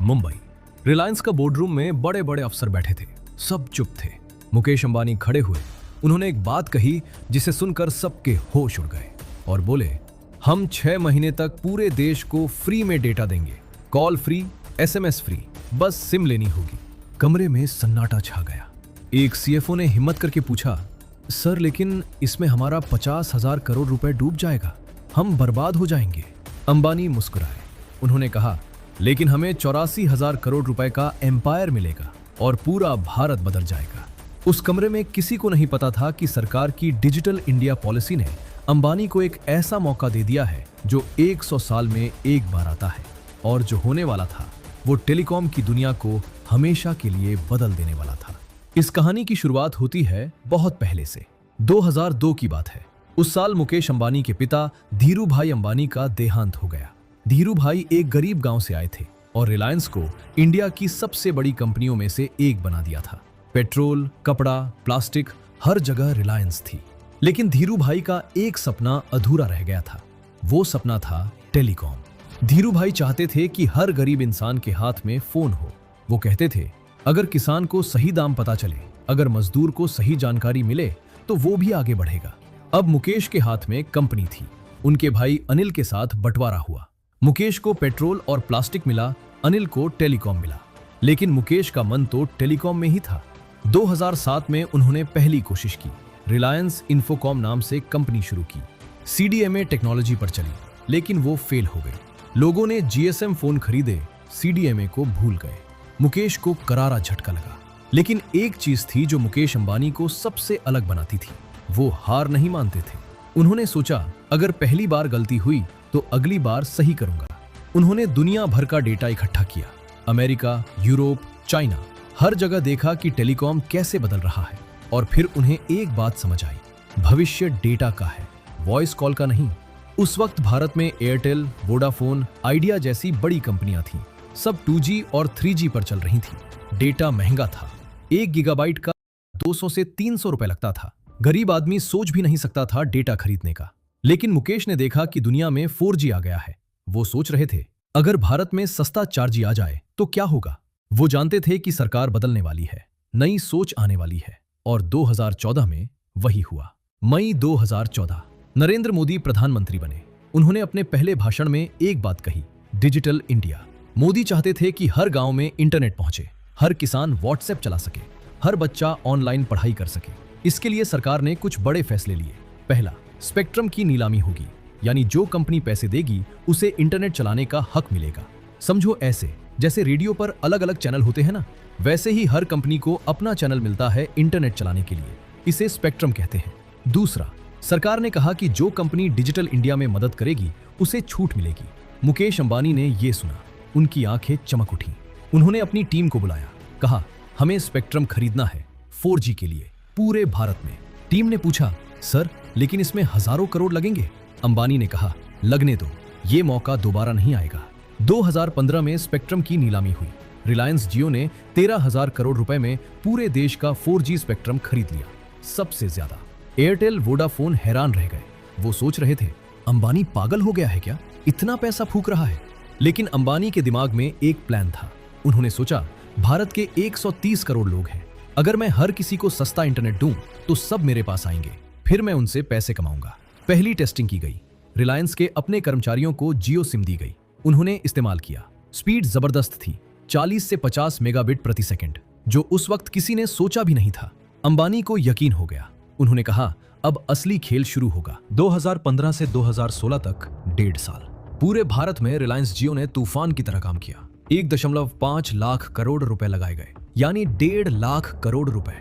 मुंबई। रिलायंस का बोर्डरूम में बड़े बड़े अफसर बैठे थे, सब चुप थे। मुकेश अंबानी खड़े हुए। उन्होंने एक बात कही जिसे सुनकर सबके होश उड़ गए और बोले, हम 6 महीने तक पूरे देश को फ्री में डेटा देंगे, कॉल फ्री, SMS फ्री, बस सिम लेनी होगी। कमरे में सन्नाटा छा गया। एक CFO ने हिम्मत करके पूछा, सर लेकिन इसमें हमारा 50,000 करोड़ रुपए डूब जाएगा, हम बर्बाद हो जाएंगे। अंबानी मुस्कुराए। उन्होंने कहा, लेकिन हमें 84,000 करोड़ रुपए का एम्पायर मिलेगा और पूरा भारत बदल जाएगा। उस कमरे में किसी को नहीं पता था कि सरकार की डिजिटल इंडिया पॉलिसी ने अंबानी को एक ऐसा मौका दे दिया है जो 100 साल में एक बार आता है, और जो होने वाला था वो टेलीकॉम की दुनिया को हमेशा के लिए बदल देने वाला था। इस कहानी की शुरुआत होती है बहुत पहले से। 2002 की बात है। उस साल मुकेश अंबानी के पिता धीरू भाई अंबानी का देहांत हो गया। धीरू भाई एक गरीब गांव से आए थे और रिलायंस को इंडिया की सबसे बड़ी कंपनियों में से एक बना दिया था। पेट्रोल, कपड़ा, प्लास्टिक, हर जगह रिलायंस थी। लेकिन धीरू भाई का एक सपना अधूरा रह गया था। वो सपना था टेलीकॉम। धीरू भाई चाहते थे कि हर गरीब इंसान के हाथ में फोन हो। वो कहते थे, अगर किसान को सही दाम पता चले, अगर मजदूर को सही जानकारी मिले तो वो भी आगे बढ़ेगा। अब मुकेश के हाथ में कंपनी थी। उनके भाई अनिल के साथ बंटवारा हुआ। मुकेश को पेट्रोल और प्लास्टिक मिला, अनिल को टेलीकॉम मिला। लेकिन मुकेश का मन तो टेलीकॉम में ही था। 2007 में उन्होंने पहली कोशिश की। रिलायंस इन्फोकॉम नाम से कंपनी शुरू की। CDMA टेक्नोलॉजी पर चली, लेकिन वो फेल हो गई। लोगों ने GSM फोन खरीदे, CDMA को भूल गए। मुकेश को करारा झटका लगा। लेकिन एक चीज थी जो मुकेश अंबानी को सबसे अलग बनाती थी, वो हार नहीं मानते थे। उन्होंने सोचा, अगर पहली बार गलती हुई तो अगली बार सही करूंगा। उन्होंने दुनिया भर का डेटा इकट्ठा किया। अमेरिका, यूरोप, चाइना, हर जगह देखा कि टेलीकॉम कैसे बदल रहा है। और फिर उन्हें एक बात समझ आई, भविष्य डेटा का है, वॉइस कॉल का नहीं। उस वक्त भारत में एयरटेल, वोडाफोन, आइडिया जैसी बड़ी कंपनियां थीं। सब 2G और 3G पर चल रही थी। डेटा महंगा था। 1 गीगाबाइट का 200 से 300 रुपए लगता था। गरीब आदमी सोच भी नहीं सकता था डेटा खरीदने का। लेकिन मुकेश ने देखा कि दुनिया में 4G आ गया है। वो सोच रहे थे, अगर भारत में सस्ता 4G आ जाए तो क्या होगा। वो जानते थे कि सरकार बदलने वाली है, नई सोच आने वाली है। और 2014 में वही हुआ। मई 2014, नरेंद्र मोदी प्रधानमंत्री बने। उन्होंने अपने पहले भाषण में एक बात कही, डिजिटल इंडिया। मोदी चाहते थे कि हर गांव में इंटरनेट पहुंचे, हर किसान व्हाट्सएप चला सके, हर बच्चा ऑनलाइन पढ़ाई कर सके। इसके लिए सरकार ने कुछ बड़े फैसले लिए। पहला, स्पेक्ट्रम की नीलामी होगी, यानी जो कंपनी पैसे देगी उसे इंटरनेट चलाने का हक मिलेगा। समझो ऐसे जैसे रेडियो पर अलग अलग चैनल होते हैं ना, वैसे ही हर कंपनी को अपना चैनल मिलता है इंटरनेट चलाने के लिए। इसे स्पेक्ट्रम कहते हैं। दूसरा, सरकार ने कहा कि जो कंपनी डिजिटल इंडिया में मदद करेगी उसे छूट मिलेगी। मुकेश अंबानी ने यह सुना, उनकी आंखें चमक उठी। उन्होंने अपनी टीम को बुलाया, कहा, हमें स्पेक्ट्रम खरीदना है 4G के लिए पूरे भारत में। टीम ने पूछा, सर लेकिन इसमें हजारों करोड़ लगेंगे। अंबानी ने कहा, लगने दो, ये मौका दोबारा नहीं आएगा। 2015 में स्पेक्ट्रम की नीलामी हुई। रिलायंस जियो ने 13,000 करोड़ रुपए में पूरे देश का 4G स्पेक्ट्रम खरीद लिया, सबसे ज्यादा। एयरटेल, वोडाफोन हैरान रह गए। वो सोच रहे थे, अंबानी पागल हो गया है क्या, इतना पैसा फूंक रहा है। लेकिन अंबानी के दिमाग में एक प्लान था। उन्होंने सोचा, भारत के 130 करोड़ लोग हैं, अगर मैं हर किसी को सस्ता इंटरनेट दूं तो सब मेरे पास आएंगे, फिर मैं उनसे पैसे कमाऊंगा। पहली टेस्टिंग की गई। रिलायंस के अपने कर्मचारियों को जियो सिम दी गई। उन्होंने इस्तेमाल किया। स्पीड जबरदस्त थी, 40 से 50 मेगाबिट प्रति सेकंड, जो उस वक्त किसी ने सोचा भी नहीं था। अंबानी को यकीन हो गया। उन्होंने कहा, अब असली खेल शुरू होगा। 2015 से 2016 तक 1.5 साल पूरे भारत में रिलायंस जियो ने तूफान की तरह काम किया। 1.5 लाख करोड़ रुपए लगाए गए, यानी 1.5 लाख करोड़ रुपए।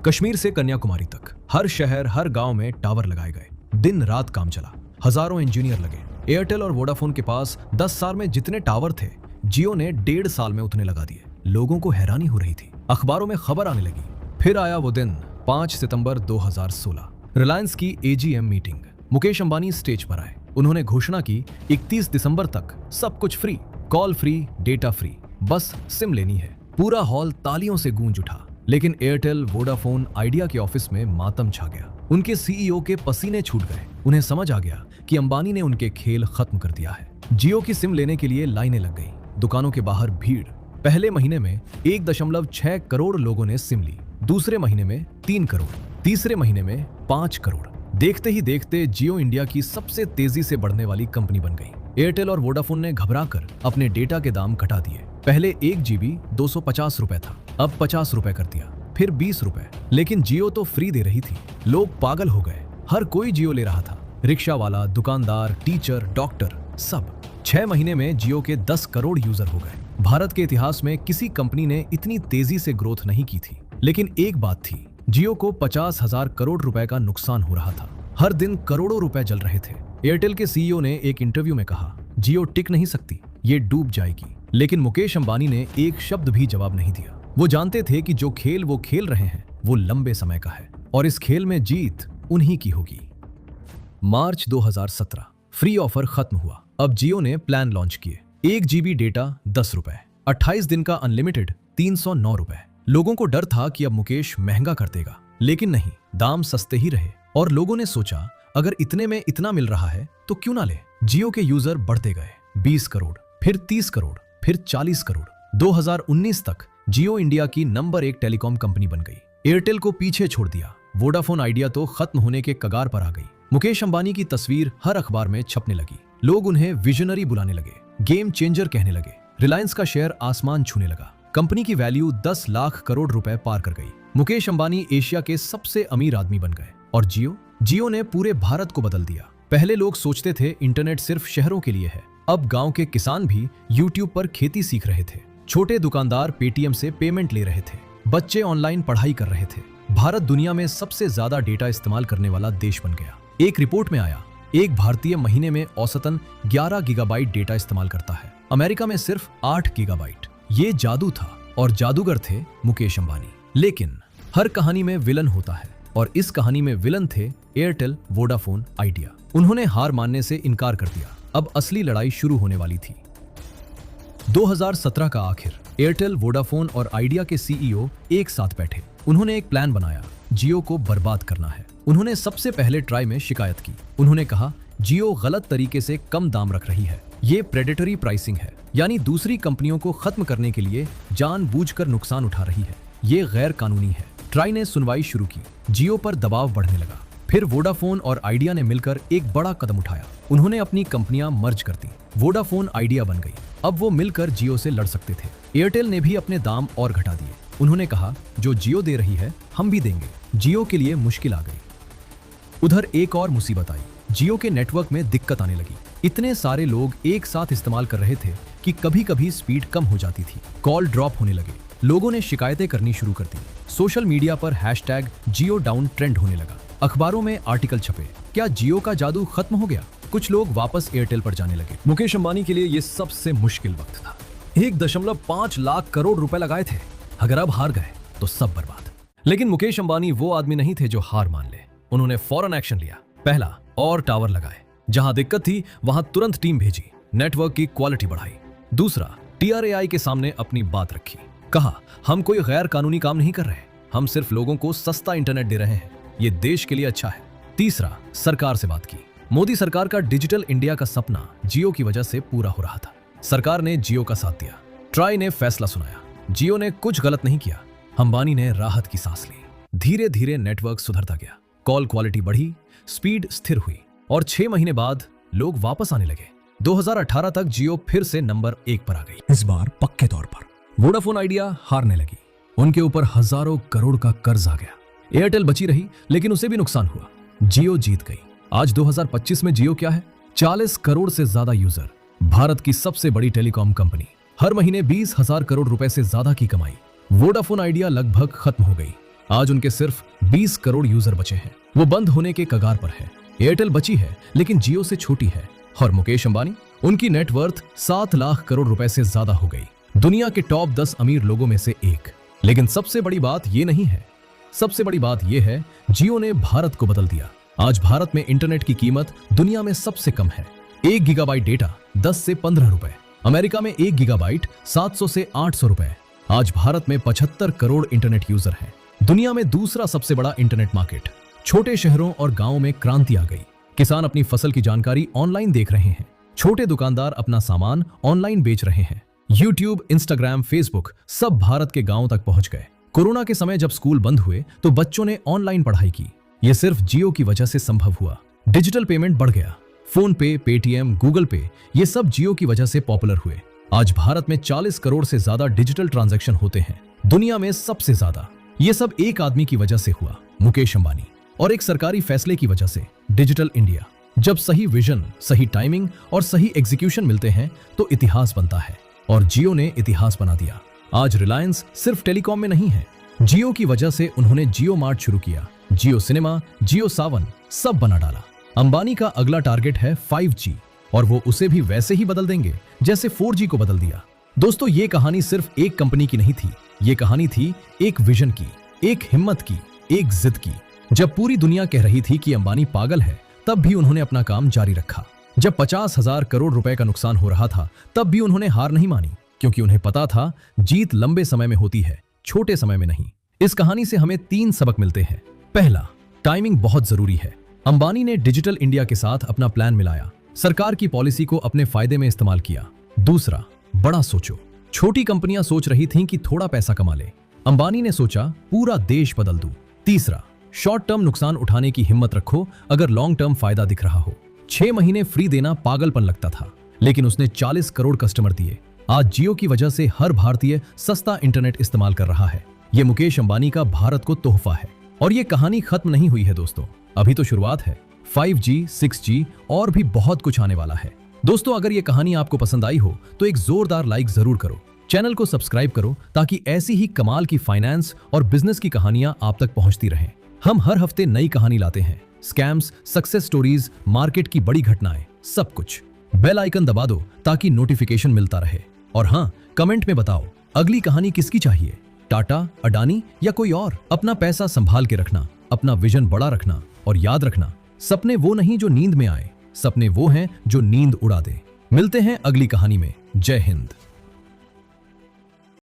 कश्मीर से कन्याकुमारी तक हर शहर, हर गांव में टावर लगाए गए। दिन रात काम चला, हजारों इंजीनियर लगे। एयरटेल और वोडाफोन के पास 10 साल में जितने टावर थे, जियो ने 1.5 साल में उतने लगा दिए। लोगों को हैरानी हो रही थी, अखबारों में खबर आने लगी। फिर आया वो दिन, 5 सितंबर 2016, रिलायंस की AGM meeting. Mukesh Ambani stage पर आए। उन्होंने घोषणा की, 31 दिसंबर तक सब कुछ free, call free, data free, बस सिम लेनी है। पूरा हॉल तालियों से गूंज उठा। लेकिन एयरटेल, वोडाफोन, आइडिया के ऑफिस में मातम छा गया। उनके CEO के पसीने छूट गए। उन्हें समझ आ गया कि अंबानी ने उनके खेल खत्म कर दिया है। जियो की सिम लेने के लिए लाइनें लग गई। दुकानों के बाहर भीड़। पहले महीने में 1.6 करोड़ लोगों ने सिम ली, दूसरे महीने में 3 करोड़, तीसरे महीने में 5 करोड़। देखते ही देखते जियो इंडिया की सबसे तेजी से बढ़ने वाली कंपनी बन गई। एयरटेल और वोडाफोन ने घबराकर अपने डेटा के दाम घटा दिए। पहले 1 GB 250 रुपए था, अब 50 रुपए कर दिया, फिर 20 रुपए। लेकिन जियो तो फ्री दे रही थी। लोग पागल हो गए, हर कोई जियो ले रहा था। रिक्शा वाला, दुकानदार, टीचर, डॉक्टर, सब। 6 महीने में जियो के 10 करोड़ यूजर हो गए। भारत के इतिहास में किसी कंपनी ने इतनी तेजी से ग्रोथ नहीं की थी। लेकिन एक बात थी, जियो को 50,000 करोड़ रुपए का नुकसान हो रहा था। हर दिन करोड़ों रुपए जल रहे थे। एयरटेल के सीईओ ने एक इंटरव्यू में कहा, जियो टिक नहीं सकती, ये डूब जाएगी। लेकिन मुकेश अंबानी ने एक शब्द भी जवाब नहीं दिया। वो जानते थे कि जो खेल वो खेल रहे हैं वो लंबे समय का है और इस खेल में जीत उन्हीं की होगी। मार्च 2017 फ्री ऑफर खत्म हुआ। अब जियो ने प्लान लॉन्च किए। 1 GB डेटा 10 रुपए, 28 दिन का अनलिमिटेड 309 रुपए। लोगों को डर था कि अब मुकेश महंगा कर देगा, लेकिन नहीं, दाम सस्ते ही रहे। और लोगों ने सोचा, अगर इतने में इतना मिल रहा है तो क्यों ना ले। जियो के यूजर बढ़ते गए, 20 करोड़, फिर 30 करोड़, फिर 40 करोड़। 2019 तक जियो इंडिया की नंबर 1 टेलीकॉम कंपनी बन गई। एयरटेल को पीछे छोड़ दिया। वोडाफोन आइडिया तो खत्म होने के कगार पर आ गई। मुकेश अंबानी की तस्वीर हर अखबार में छपने लगी। लोग उन्हें विजनरी बुलाने लगे, गेम चेंजर कहने लगे। रिलायंस का शेयर आसमान छूने लगा। कंपनी की वैल्यू 10 लाख करोड़ रुपए पार कर गई। मुकेश अंबानी एशिया के सबसे अमीर आदमी बन गए। और जियो ने पूरे भारत को बदल दिया। पहले लोग सोचते थे इंटरनेट सिर्फ शहरों के लिए है, अब गांव के किसान भी यूट्यूब पर खेती सीख रहे थे। छोटे दुकानदार पेटीएम से पेमेंट ले रहे थे, बच्चे ऑनलाइन पढ़ाई कर रहे थे। भारत दुनिया में सबसे ज्यादा डेटा इस्तेमाल करने वाला देश बन गया। एक रिपोर्ट में आया, एक भारतीय महीने में औसतन 11 गीगाबाइट डेटा इस्तेमाल करता है, अमेरिका में सिर्फ 8 गीगाबाइट। ये जादू था और जादूगर थे मुकेश अंबानी। लेकिन हर कहानी में विलन होता है और इस कहानी में विलन थे एयरटेल, वोडाफोन, आइडिया। उन्होंने हार मानने से इनकार कर दिया। अब असली लड़ाई शुरू होने वाली थी। 2017 का आखिर, एयरटेल, वोडाफोन और आइडिया के सीईओ एक साथ बैठे। उन्होंने एक प्लान बनाया, जियो को बर्बाद करना है। उन्होंने सबसे पहले ट्राई में शिकायत की। उन्होंने कहा, जियो गलत तरीके से कम दाम रख रही है, ये प्रेडेटरी प्राइसिंग है, यानी दूसरी कंपनियों को खत्म करने के लिए जानबूझकर नुकसान उठा रही है, ये गैर कानूनी है। ट्राई ने सुनवाई शुरू की, जियो पर दबाव बढ़ने लगा। फिर वोडाफोन और आइडिया ने मिलकर एक बड़ा कदम उठाया। उन्होंने अपनी कंपनियां मर्ज कर दी, वोडाफोन आइडिया बन गई। अब वो मिलकर जियो से लड़ सकते थे। एयरटेल ने भी अपने दाम और घटा दिए। उन्होंने कहा, जो जियो दे रही है हम भी देंगे। जियो के लिए मुश्किल आ गई। उधर एक और मुसीबत आई, जियो के नेटवर्क में दिक्कत आने लगी। इतने सारे लोग एक साथ इस्तेमाल कर रहे थे कि कभी कभी स्पीड कम हो जाती थी, कॉल ड्रॉप होने लगे। लोगों ने शिकायतें करनी शुरू कर दी। सोशल मीडिया पर हैशटैग जियो डाउन ट्रेंड होने लगा। अखबारों में आर्टिकल छपे, क्या जियो का जादू खत्म हो गया? कुछ लोग वापस एयरटेल पर जाने लगे। मुकेश अंबानी के लिए यह सबसे मुश्किल वक्त था। 1.5 लाख करोड़ रुपए लगाए थे। अगर अब हार गए तो सब बर्बाद। लेकिन मुकेश अंबानी वो आदमी नहीं थे जो हार मान ले। उन्होंने फौरन एक्शन लिया। पहला, और टावर लगाए। जहां दिक्कत थी वहां तुरंत टीम भेजी, नेटवर्क की क्वालिटी बढ़ाई। दूसरा, TRAI के सामने अपनी बात रखी। कहा, हम कोई गैर कानूनी काम नहीं कर रहे, हम सिर्फ लोगों को सस्ता इंटरनेट दे रहे हैं, ये देश के लिए अच्छा है। तीसरा, सरकार से बात की। मोदी सरकार का डिजिटल इंडिया का सपना जियो की वजह से पूरा हो रहा था। सरकार ने जियो का साथ दिया। ट्राई ने फैसला सुनाया। जियो ने कुछ गलत नहीं किया। अंबानी ने राहत की सांस ली। धीरे धीरे नेटवर्क सुधरता गया, कॉल क्वालिटी बढ़ी, स्पीड स्थिर हुई और 6 महीने बाद लोग वापस आने लगे। 2018 तक जियो फिर से नंबर 1 पर आ गई, इस बार पक्के तौर पर। वोडाफोन आइडिया हारने लगी, उनके ऊपर हजारों करोड़ का कर्ज आ गया। एयरटेल बची रही लेकिन उसे भी नुकसान हुआ। जियो जीत गई। आज 2025 में जियो क्या है? 40 करोड़ से ज्यादा यूजर, भारत की सबसे बड़ी टेलीकॉम कंपनी, हर महीने 20,000 करोड़ रुपए से ज्यादा की कमाई। वोडाफोन आइडिया लगभग खत्म हो गई। आज उनके सिर्फ 20 करोड़ यूजर बचे हैं, वो बंद होने के कगार पर है। एयरटेल बची है लेकिन जियो से छोटी है। और मुकेश अंबानी, उनकी नेटवर्थ 7 लाख करोड़ रुपए से ज्यादा हो गई, दुनिया के टॉप 10 अमीर लोगों में से एक। लेकिन सबसे बड़ी बात ये नहीं है, सबसे बड़ी बात यह है, जियो ने भारत को बदल दिया। आज भारत में इंटरनेट की कीमत दुनिया में सबसे कम है। 1 गीगाबाइट डेटा 10 से 15 रुपए, अमेरिका में 1 गीगाबाइट 700 से 800 रुपए। आज भारत में 75 करोड़ इंटरनेट यूजर हैं, दुनिया में दूसरा सबसे बड़ा इंटरनेट मार्केट। छोटे शहरों और गांवों में क्रांति आ गई। किसान अपनी फसल की जानकारी ऑनलाइन देख रहे हैं, छोटे दुकानदार अपना सामान ऑनलाइन बेच रहे हैं। यूट्यूब, इंस्टाग्राम, फेसबुक सब भारत के गांव तक पहुंच गए। कोरोना के समय जब स्कूल बंद हुए तो बच्चों ने ऑनलाइन पढ़ाई की। यह सिर्फ जियो की वजह से संभव हुआ। डिजिटल पेमेंट बढ़ गया। फोन पे, पेटीएम, गूगल पे ये सब जियो की वजह से पॉपुलर हुए। आज भारत में 40 करोड़ से ज्यादा डिजिटल ट्रांजैक्शन होते हैं, दुनिया में सबसे ज्यादा। ये सब एक आदमी की वजह से हुआ, मुकेश अंबानी, और एक सरकारी फैसले की वजह से, डिजिटल इंडिया। जब सही विजन, सही टाइमिंग और सही एग्जीक्यूशन मिलते हैं तो इतिहास बनता है, और जियो ने इतिहास बना दिया। आज रिलायंस सिर्फ टेलीकॉम में नहीं है। जियो की वजह से उन्होंने जियो मार्ट शुरू किया, जियो सिनेमा, जियो सावन सब बना डाला। अंबानी का अगला टारगेट है 5G, और वो उसे भी वैसे ही बदल देंगे जैसे 4G को बदल दिया। दोस्तों, ये कहानी सिर्फ एक कंपनी की नहीं थी, ये कहानी थी एक विजन की, एक हिम्मत की, एक जिद की। जब पूरी दुनिया कह रही थी कि अंबानी पागल है, तब भी उन्होंने अपना काम जारी रखा। जब 50,000 करोड़ रुपए का नुकसान हो रहा था, तब भी उन्होंने हार नहीं मानी, क्योंकि उन्हें पता था जीत लंबे समय में होती है, छोटे समय में नहीं। इस कहानी से हमें 3 सबक मिलते हैं। पहला, टाइमिंग बहुत जरूरी है। अंबानी ने डिजिटल इंडिया के साथ अपना प्लान मिलाया, सरकार की पॉलिसी को अपने फायदे में इस्तेमाल किया। दूसरा, बड़ा सोचो। छोटी कंपनियां सोच रही थीं कि थोड़ा पैसा कमा ले, अंबानी ने सोचा पूरा देश बदल दूं। तीसरा, शॉर्ट टर्म नुकसान उठाने की हिम्मत रखो अगर लॉन्ग टर्म फायदा दिख रहा हो। 6 महीने फ्री देना पागलपन लगता था, लेकिन उसने 40 करोड़ कस्टमर दिए। आज जियो की वजह से हर भारतीय सस्ता इंटरनेट इस्तेमाल कर रहा है। ये मुकेश अंबानी का भारत को तोहफा है। और ये कहानी खत्म नहीं हुई है दोस्तों, अभी तो शुरुआत है। 5G, 6G और भी बहुत कुछ आने वाला है। दोस्तों, अगर ये कहानी आपको पसंद आई हो तो एक जोरदार लाइक जरूर करो, चैनल को सब्सक्राइब करो, ताकि ऐसी ही कमाल की फाइनेंस और बिजनेस की कहानियां आप तक पहुंचती रहें। हम हर हफ्ते नई कहानी लाते हैं, स्कैम्स, सक्सेस स्टोरीज, मार्केट की बड़ी घटनाएं, सब कुछ। बेल आइकन दबा दो ताकि नोटिफिकेशन मिलता रहे। और हाँ, कमेंट में बताओ अगली कहानी किसकी चाहिए, टाटा, अडानी या कोई और। अपना पैसा संभाल के रखना, अपना विजन बड़ा रखना, और याद रखना, सपने वो नहीं जो नींद में आए, सपने वो हैं जो नींद उड़ा दे। मिलते हैं अगली कहानी में। जय हिंद।